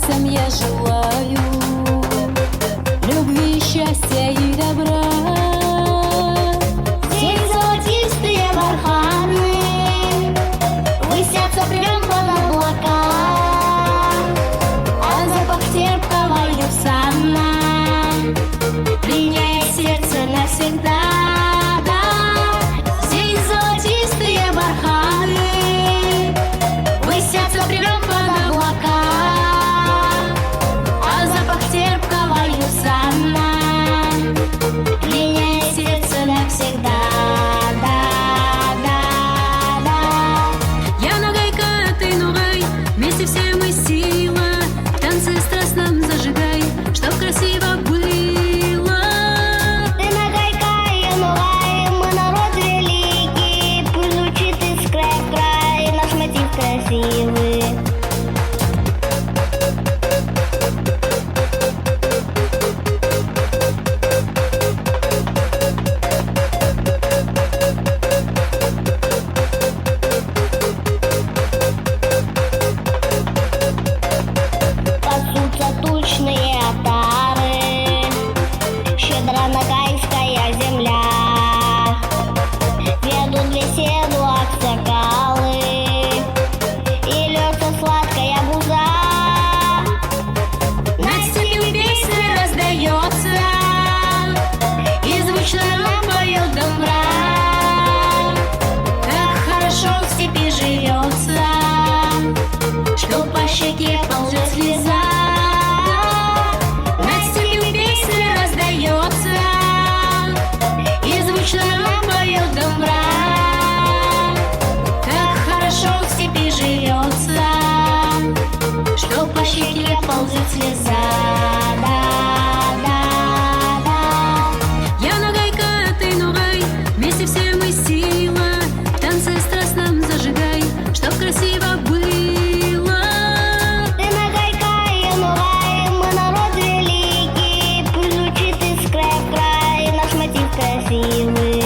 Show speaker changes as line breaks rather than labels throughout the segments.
нагайцам я желаю любви, счастья и добра.
Здесь золотистые барханы высятся прям под облака, а запах терпкого юсана пленяет сердце навсегда. Здесь золотистые барханы высятся прям под облака, а запах терпкого юсана пленяет сердце навсегда.
Я нагайка, а ты нугай, вместе все мы сила. В танце страстном зажигай, чтоб красиво было.
Ты нагайка, я нугай, мы народ великий, пусть звучит из края в край наш мотив красивый. Пасутся тучные отары, щедро нагайская земля. Ведут беседу аксакалы, и льется сладкая буза. Над степью песня раздается, и звучно нам поет домбра. Как хорошо в степи живется, что по щеке ползет слеза. Над степью песня раздается, и звучно нам поет домбра. Как хорошо в степи живется, что по щеке ползет слеза.
Я нагайка, а ты нугай, вместе все мы сила. В танце страстном зажигай, чтоб красиво было.
Ты нагайка, я нугай, мы народ великий, пусть звучит из края в край наш мотив красивый.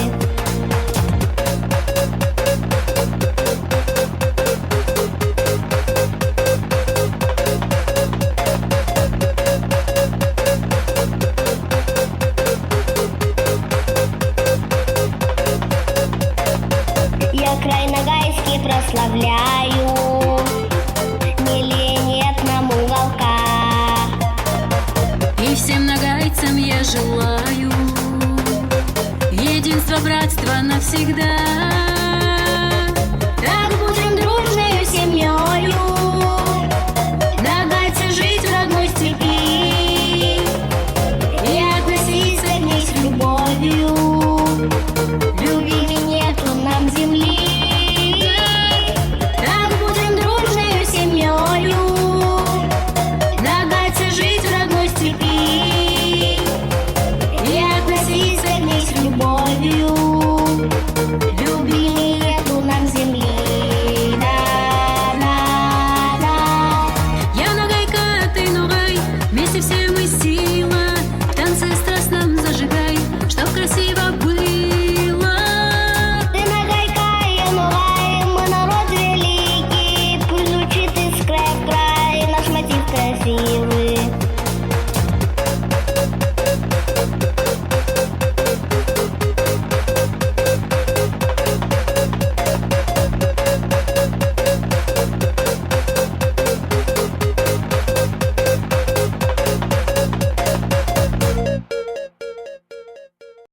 Я край нагайский прославляю, ни лень нет нам уголка.
И всем нагайцам я желаю единства, братства навсегда.